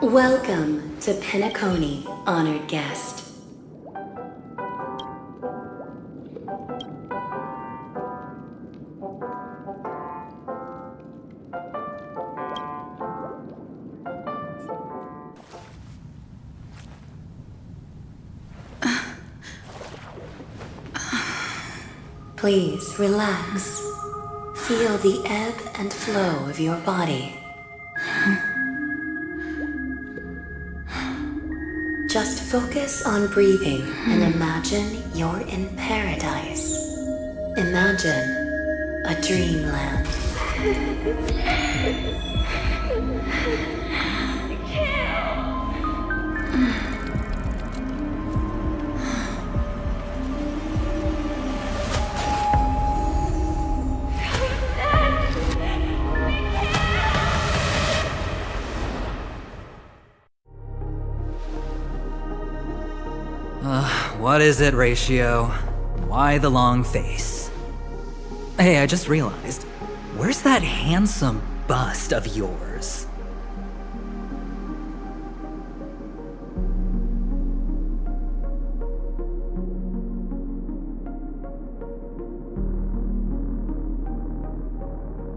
Welcome to Penacony, honored guest. Please relax. Feel the ebb and flow of your body. Just focus on breathing and imagine you're in paradise. Imagine a dreamland. What is it, Ratio? Why the long face? Hey, I just realized, where's that handsome bust of yours?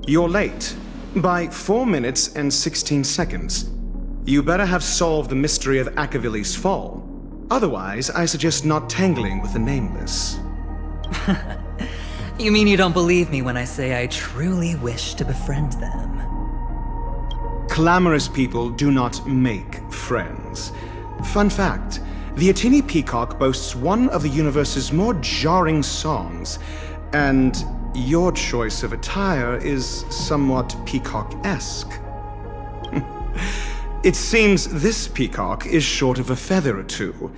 You're late. By 4 minutes and 16 seconds. You better have solved the mystery of Akivili's fall. Otherwise, I suggest not tangling with the nameless. You mean you don't believe me when I say I truly wish to befriend them? Clamorous people do not make friends. Fun fact, the Atini Peacock boasts one of the universe's more jarring songs, and your choice of attire is somewhat peacock-esque. It seems this peacock is short of a feather or two.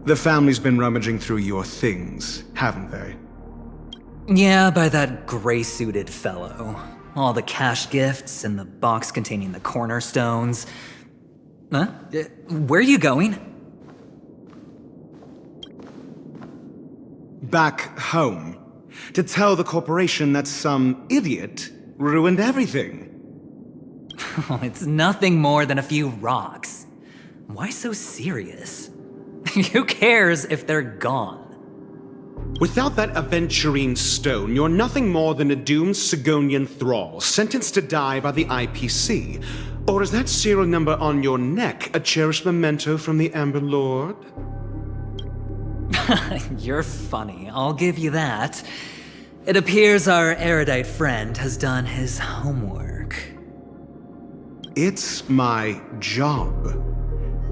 The family's been rummaging through your things, haven't they? Yeah, by that gray-suited fellow. All the cash gifts and the box containing the cornerstones. Huh? Where are you going? Back home. To tell the corporation that some idiot ruined everything. It's nothing more than a few rocks. Why so serious? Who cares if they're gone? Without that Aventurine stone, you're nothing more than a doomed Sigonian thrall, sentenced to die by the IPC. Or is that serial number on your neck a cherished memento from the Amber Lord? You're funny, I'll give you that. It appears our erudite friend has done his homework. It's my job.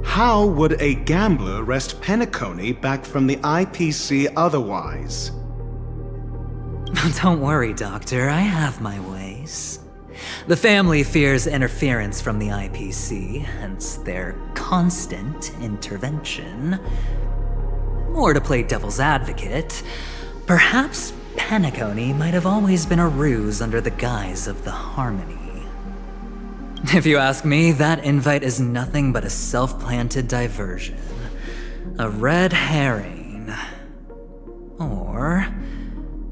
How would a gambler wrest Penacony back from the IPC otherwise? Don't worry, Doctor, I have my ways. The family fears interference from the IPC, hence their constant intervention. Or to play devil's advocate, perhaps Penacony might have always been a ruse under the guise of the Harmony. If you ask me, that invite is nothing but a self-planted diversion. A red herring. Or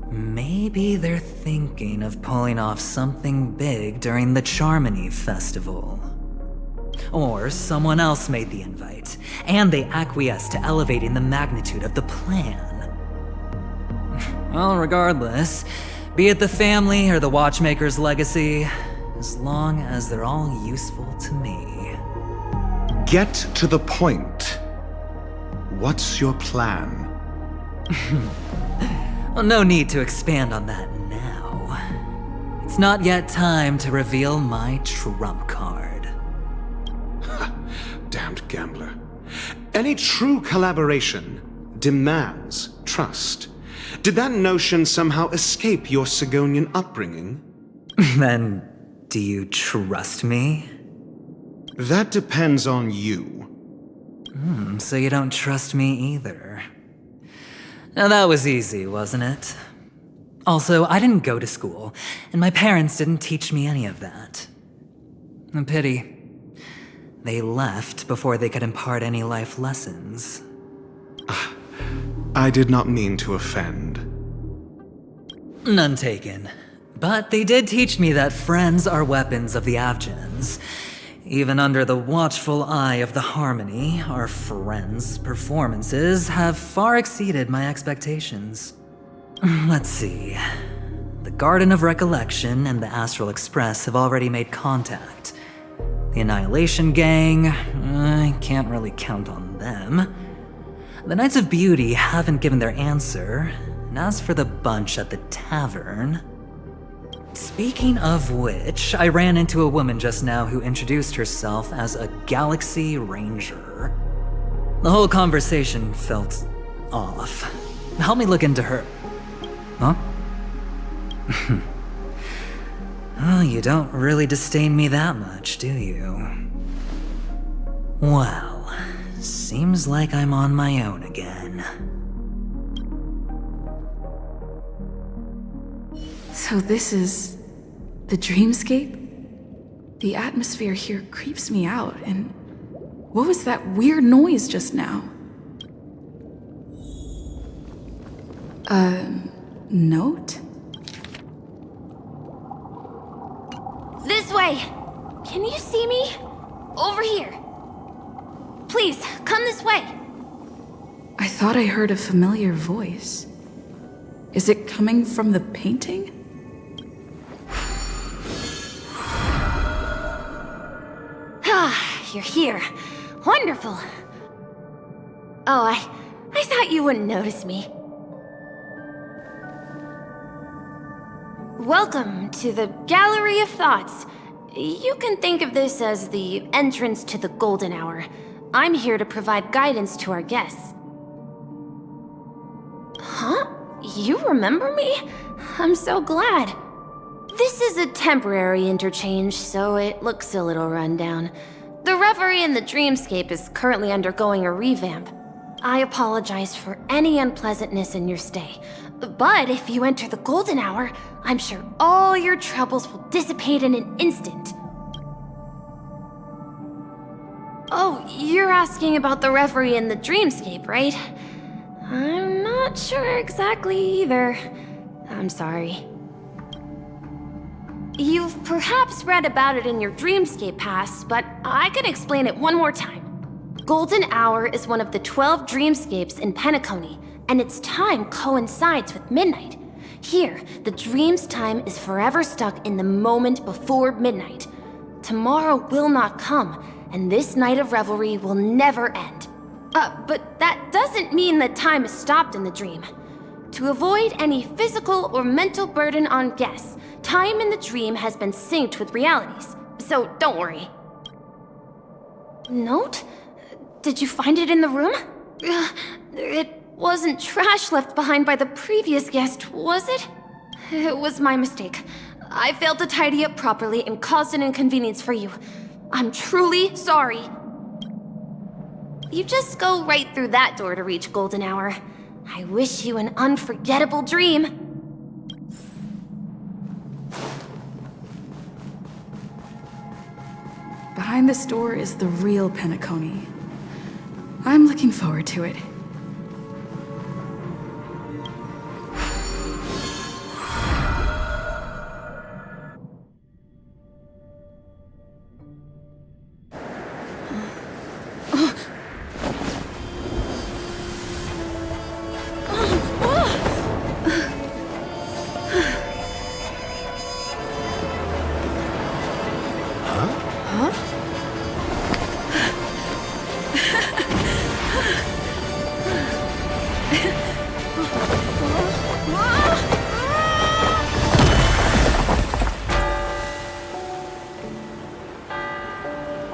maybe they're thinking of pulling off something big during the Charmony Festival. Or someone else made the invite, and they acquiesced to elevating the magnitude of the plan. Well, regardless, be it the family or the Watchmaker's legacy, as long as they're all useful to me. Get to the point. What's your plan? Well, no need to expand on that now. It's not yet time to reveal my trump card. Damned gambler. Any true collaboration demands trust. Did that notion somehow escape your Sigonian upbringing? Then, do you trust me? That depends on you. So you don't trust me either. Now that was easy, wasn't it? Also, I didn't go to school, and my parents didn't teach me any of that. A pity. They left before they could impart any life lessons. I did not mean to offend. None taken. But they did teach me that friends are weapons of the Avgens. Even under the watchful eye of the Harmony, our friends' performances have far exceeded my expectations. Let's see. The Garden of Recollection and the Astral Express have already made contact. The Annihilation Gang, I can't really count on them. The Knights of Beauty haven't given their answer, and as for the bunch at the tavern... Speaking of which, I ran into a woman just now who introduced herself as a Galaxy Ranger. The whole conversation felt off. Help me look into her... Huh? Oh, you don't really disdain me that much, do you? Well, seems like I'm on my own again. So this is the Dreamscape? The atmosphere here creeps me out, and what was that weird noise just now? Note? This way! Can you see me? Over here. Please, come this way. I thought I heard a familiar voice. Is it coming from the painting? Ah, you're here. Wonderful. Oh, I thought you wouldn't notice me. Welcome to the Gallery of Thoughts. You can think of this as the entrance to the Golden Hour. I'm here to provide guidance to our guests. Huh? You remember me? I'm so glad. This is a temporary interchange, so it looks a little rundown. The Reverie in the Dreamscape is currently undergoing a revamp. I apologize for any unpleasantness in your stay. But if you enter the Golden Hour, I'm sure all your troubles will dissipate in an instant. Oh, you're asking about the Reverie in the Dreamscape, right? I'm not sure exactly either. I'm sorry. You've perhaps read about it in your Dreamscape Pass, but I can explain it one more time. Golden Hour is one of the 12 Dreamscapes in Penacony, and its time coincides with midnight. Here, the dream's time is forever stuck in the moment before midnight. Tomorrow will not come, and this night of revelry will never end. But that doesn't mean that time is stopped in the dream. To avoid any physical or mental burden on guests, time in the dream has been synced with realities, so don't worry. Note? Did you find it in the room? It wasn't trash left behind by the previous guest, was it? It was my mistake. I failed to tidy up properly and caused an inconvenience for you. I'm truly sorry. You just go right through that door to reach Golden Hour. I wish you an unforgettable dream. Behind this door is the real Penacony. I'm looking forward to it.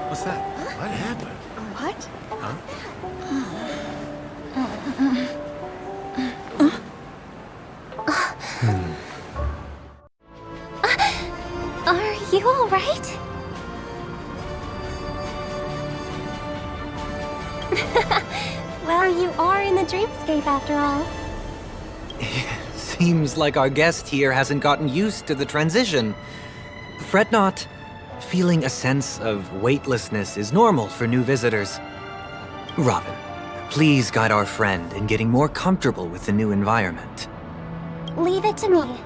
What's that? What happened? What? Are you all right? Well, you are in the Dreamscape after all. Seems like our guest here hasn't gotten used to the transition. Fret not. Feeling a sense of weightlessness is normal for new visitors. Robin, please guide our friend in getting more comfortable with the new environment. Leave it to me.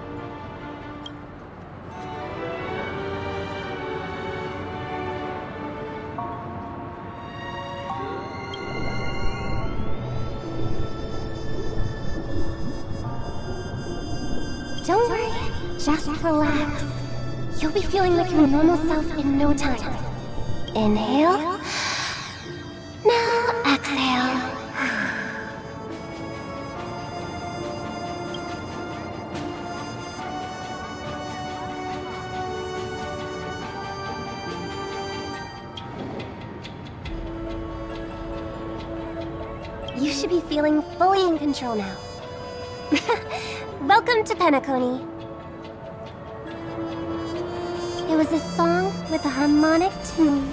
Don't worry, just relax. You'll be feeling like your normal self in no time. Inhale. Now exhale. You should be feeling fully in control now. Welcome to Penacony. It was a song with a harmonic tune.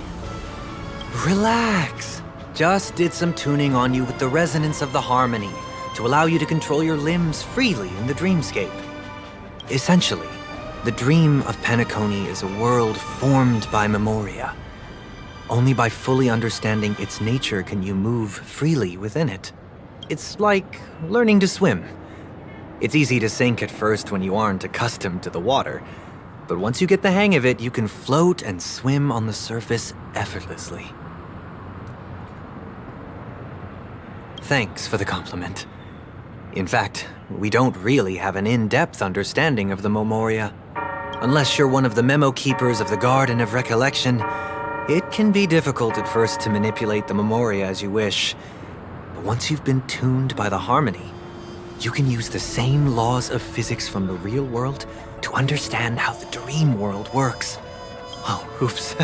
Relax. Just did some tuning on you with the resonance of the harmony to allow you to control your limbs freely in the dreamscape. Essentially, the dream of Penacony is a world formed by memoria. Only by fully understanding its nature can you move freely within it. It's like learning to swim. It's easy to sink at first when you aren't accustomed to the water, but once you get the hang of it, you can float and swim on the surface effortlessly. Thanks for the compliment. In fact, we don't really have an in-depth understanding of the memoria. Unless you're one of the memo keepers of the Garden of Recollection, it can be difficult at first to manipulate the memoria as you wish. But once you've been tuned by the harmony, you can use the same laws of physics from the real world to understand how the dream world works. Oh, oops.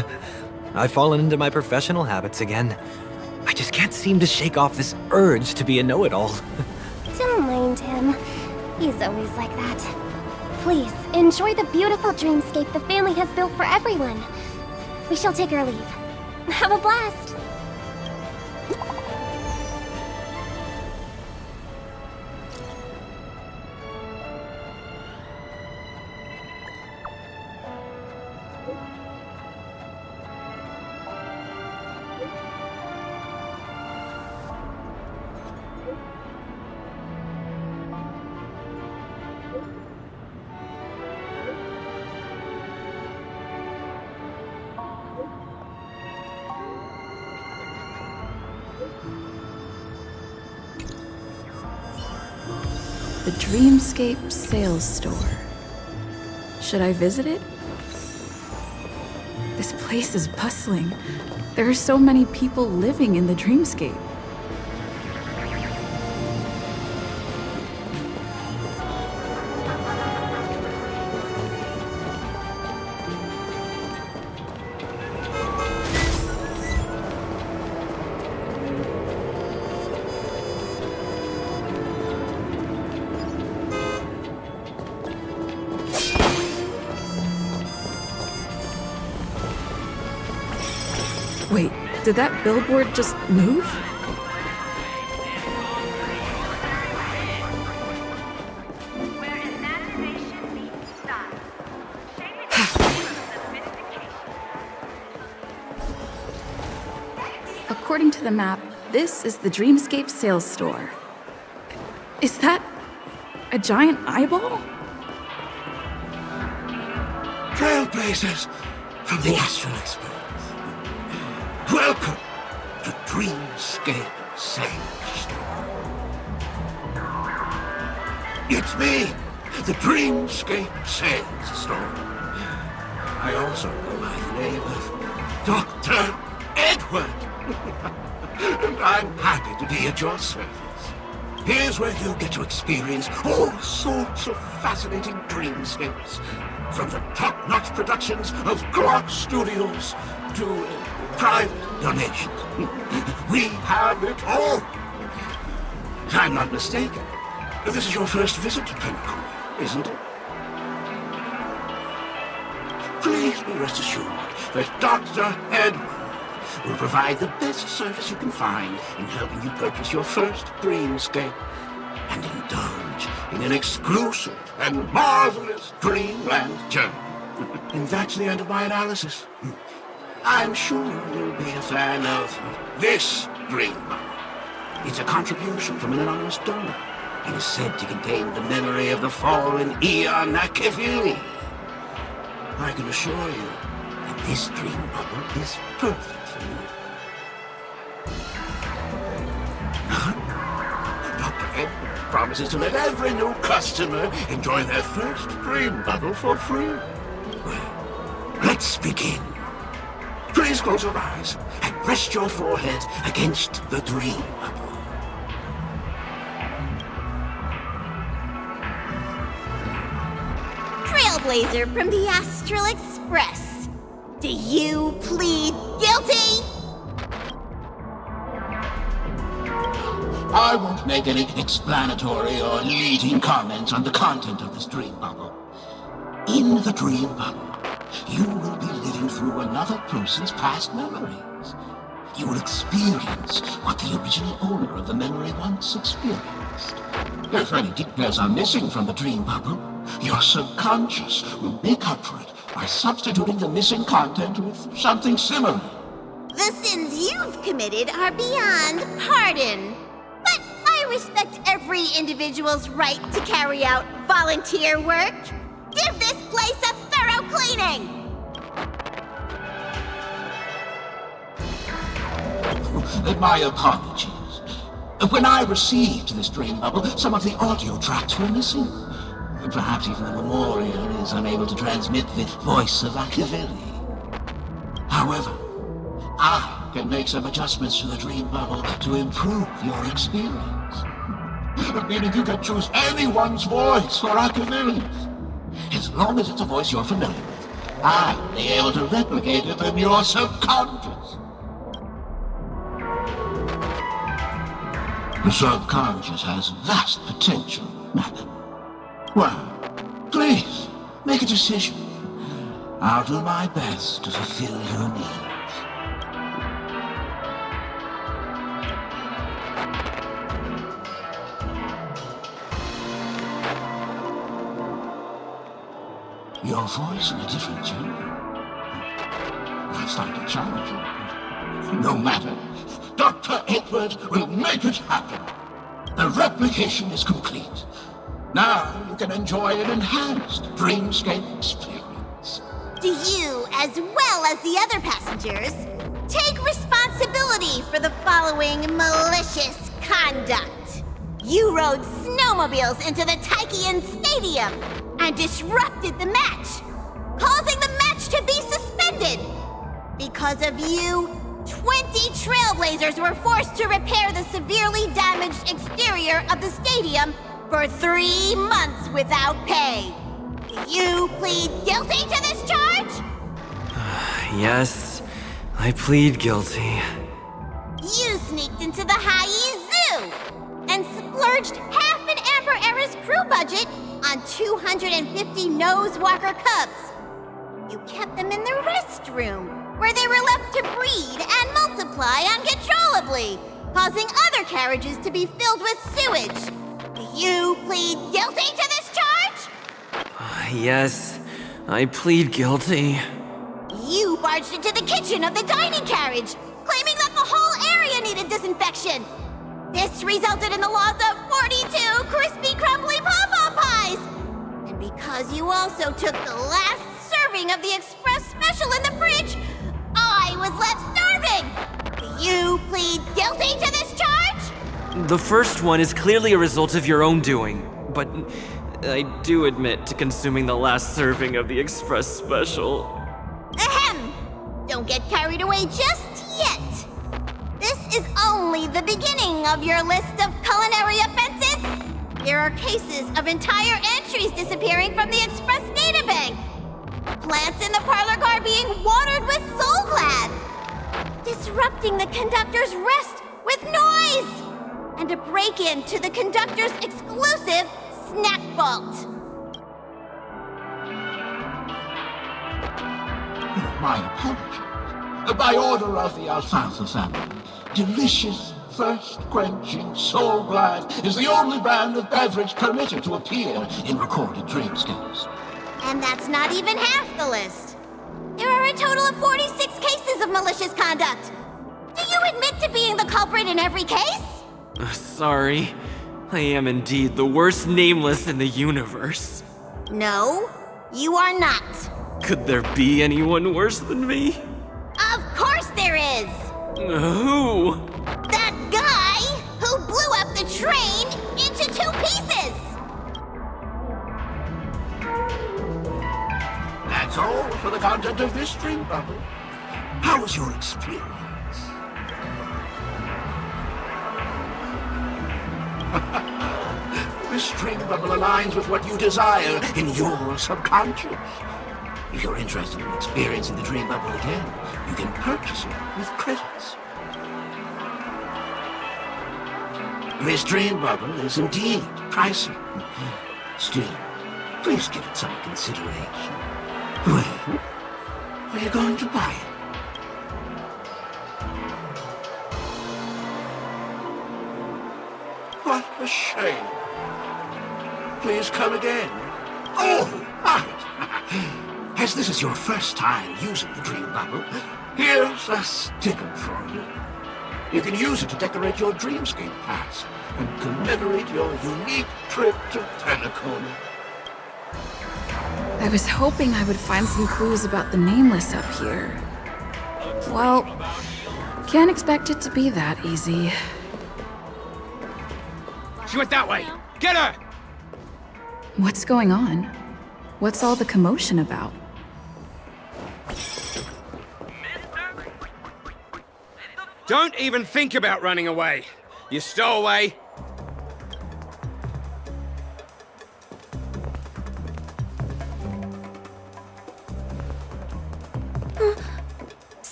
I've fallen into my professional habits again. I just can't seem to shake off this urge to be a know-it-all. Don't mind him. He's always like that. Please, enjoy the beautiful dreamscape the family has built for everyone. We shall take our leave. Have a blast! The Dreamscape sales store. Should I visit it? This place is bustling. There are so many people living in the Dreamscape. Wait, did that billboard just move? According to the map, this is the Dreamscape sales store. Is that a giant eyeball? Trailblazers from the Astral Experts. Welcome to Dreamscape Sales Store. It's me, the Dreamscape Sales Store. I also go by the name of Dr. Edward. And I'm happy to be at your service. Here's where you get to experience all sorts of fascinating dreamscapes. From the top-notch productions of Glock Studios to private donations. We have it all. If I'm not mistaken, this is your first visit to Penacony, isn't it? Please be rest assured that Dr. Edward will provide the best service you can find in helping you purchase your first dreamscape and indulge in an exclusive and marvelous dreamland journey. And that's the end of my analysis. I'm sure you'll be a fan of this dream bubble. It's a contribution from an anonymous donor and is said to contain the memory of the fallen Eon Akivili. I can assure you that this dream bubble is perfect for you. Dr. Edward promises to let every new customer enjoy their first dream bubble for free. Well, let's begin. Please close your eyes and rest your forehead against the dream bubble. Trailblazer from the Astral Express. Do you plead guilty? I won't make any explanatory or leading comments on the content of this dream bubble. In the dream bubble, you will be living through another person's past memories. You will experience what the original owner of the memory once experienced. If any details are missing from the dream bubble, your subconscious will make up for it by substituting the missing content with something similar. The sins you've committed are beyond pardon. But I respect every individual's right to carry out volunteer work. Give this place a thorough cleaning! My apologies. When I received this dream bubble, some of the audio tracks were missing. Perhaps even the memorial is unable to transmit the voice of Akivili. However, I can make some adjustments to the dream bubble to improve your experience. Meaning you can choose anyone's voice for Akivili. As long as it's a voice you're familiar with, I'll be able to replicate it in your subconscious. The subconscious has vast potential, madam. Well, please, make a decision. I'll do my best to fulfill your needs. Your voice in a different genre? That's like a challenge. No matter. Dr. Edward will make it happen. The replication is complete. Now you can enjoy an enhanced Dreamscape experience. Do you, as well as the other passengers, take responsibility for the following malicious conduct? You rode snowmobiles into the Taikian Stadium and disrupted the match, causing the match to be suspended. Because of you, 20 Trailblazers were forced to repair the severely damaged exterior of the stadium for 3 months without pay. Do you plead guilty to this charge? Yes, I plead guilty. You sneaked into the Hayi Zoo and splurged half an Amber Era's crew budget on 250 Nosewalker cubs. You kept them in the restroom, where they were left to breed and multiply uncontrollably, causing other carriages to be filled with sewage. Do you plead guilty to this charge? Yes, I plead guilty. You barged into the kitchen of the dining carriage, claiming that the whole area needed disinfection. This resulted in the loss of 42 crispy, crumbly pom-pom pies. And because you also took the last serving of the Express Special in the fridge, I was left starving. Do you plead guilty to this charge? The first one is clearly a result of your own doing, but I do admit to consuming the last serving of the Express Special. Ahem! Don't get carried away just yet. This is only the beginning of your list of culinary offenses. There are cases of entire entries disappearing from the Express databank. Plants in the parlor car being watered with Soul Glad. Disrupting the conductor's rest with noise. And a break-in to the conductor's exclusive snack vault. My apologies. By order of the Alfalfa family, delicious, thirst-quenching Soul Glad is the only brand of beverage permitted to appear in recorded Dreamscapes. And that's not even half the list. There are a total of 46 cases of malicious conduct. Do you admit to being the culprit in every case? Sorry. I am indeed the worst nameless in the universe. No, you are not. Could there be anyone worse than me? Of course there is! Who? That guy who blew up the train into 2 pieces! That's all for the content of this dream bubble. How was your experience? This dream bubble aligns with what you desire in your subconscious. If you're interested in experiencing the dream bubble again, you can purchase it with credits. This dream bubble is indeed pricey. Still, please give it some consideration. Well, are you going to buy it? What a shame. Please come again. Oh, right. As this is your first time using the dream bubble, here's a sticker for you. You can use it to decorate your Dreamscape pass and commemorate your unique trip to Penacony. I was hoping I would find some clues about the Nameless up here. Well, can't expect it to be that easy. She went that way! Get her! What's going on? What's all the commotion about? Don't even think about running away. You stowaway.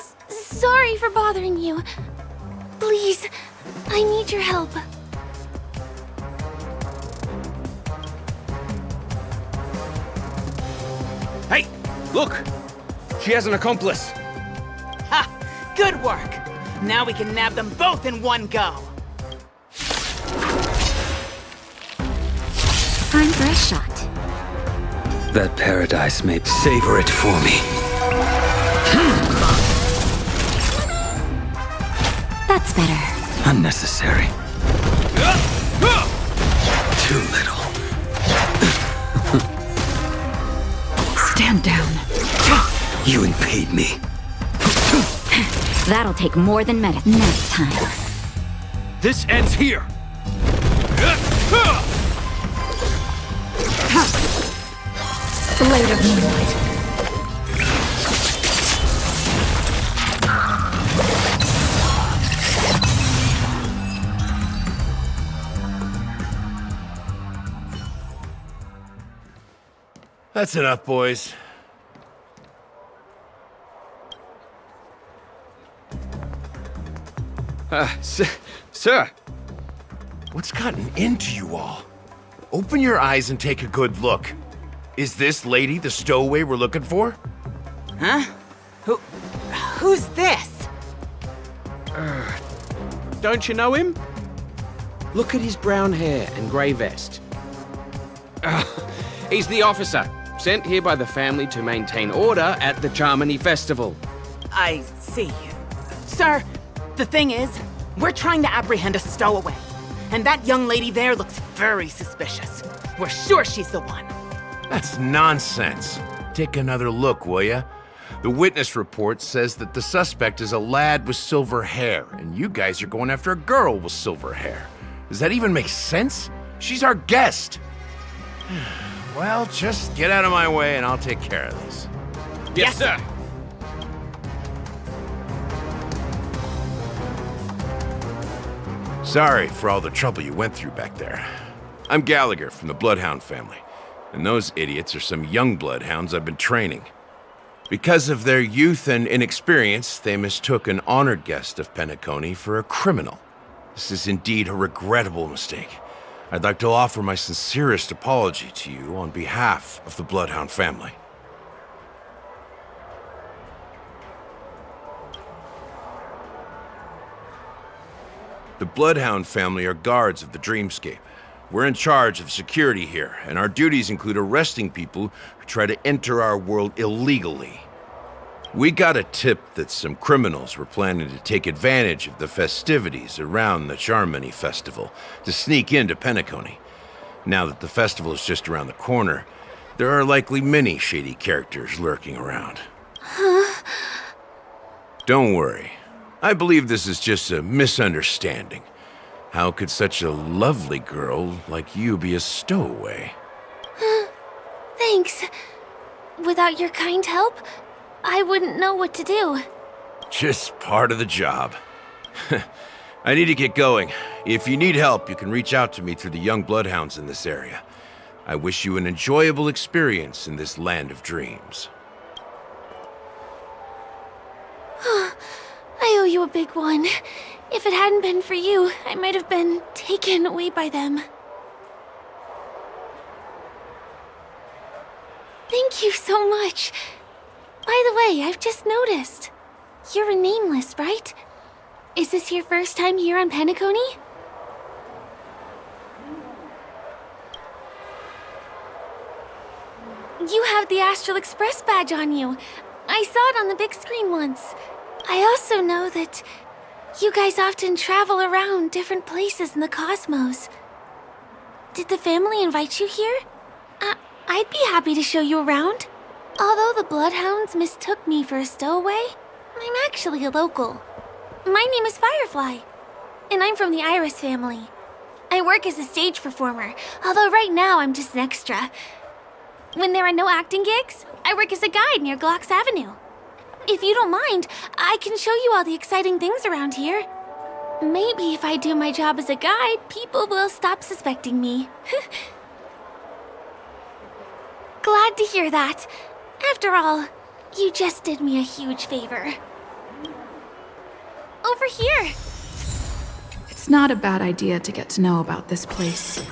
Sorry for bothering you. Please, I need your help. Hey, look! She has an accomplice. Ha! Good work! Now we can nab them both in one go! Time for a shot. That paradise may savor it for me. That's better. Unnecessary. Too little. Stand down. You impede me. That'll take more than medicine next time. This ends here. Blade of Moonlight. That's enough, boys. Sir. What's gotten into you all? Open your eyes and take a good look. Is this lady the stowaway we're looking for? Huh? Who's this? Don't you know him? Look at his brown hair and grey vest. He's the officer, sent here by the family to maintain order at the Charmony Festival. I see. Sir, the thing is, we're trying to apprehend a stowaway. And that young lady there looks very suspicious. We're sure she's the one. That's nonsense. Take another look, will ya? The witness report says that the suspect is a lad with silver hair, and you guys are going after a girl with silver hair. Does that even make sense? She's our guest. Well, just get out of my way and I'll take care of this. Yes, sir. Sorry for all the trouble you went through back there. I'm Gallagher from the Bloodhound family, and those idiots are some young Bloodhounds I've been training. Because of their youth and inexperience, they mistook an honored guest of Penacony for a criminal. This is indeed a regrettable mistake. I'd like to offer my sincerest apology to you on behalf of the Bloodhound family. The Bloodhound family are guards of the Dreamscape. We're in charge of security here, and our duties include arresting people who try to enter our world illegally. We got a tip that some criminals were planning to take advantage of the festivities around the Charmony Festival to sneak into Penacony. Now that the festival is just around the corner, there are likely many shady characters lurking around. Don't worry. I believe this is just a misunderstanding. How could such a lovely girl like you be a stowaway? Thanks. Without your kind help, I wouldn't know what to do. Just part of the job. I need to get going. If you need help, you can reach out to me through the young bloodhounds in this area. I wish you an enjoyable experience in this land of dreams. I owe you a big one. If it hadn't been for you, I might have been taken away by them. Thank you so much. By the way, I've just noticed. You're a nameless, right? Is this your first time here on Penacony? You have the Astral Express badge on you. I saw it on the big screen once. I also know that you guys often travel around different places in the cosmos. Did the family invite you here? I'd be happy to show you around. Although the Bloodhounds mistook me for a stowaway, I'm actually a local. My name is Firefly, and I'm from the Iris family. I work as a stage performer, although right now I'm just an extra. When there are no acting gigs, I work as a guide near Glock's Avenue. If you don't mind, I can show you all the exciting things around here. Maybe if I do my job as a guide, people will stop suspecting me. Glad to hear that. After all, you just did me a huge favor. Over here! It's not a bad idea to get to know about this place.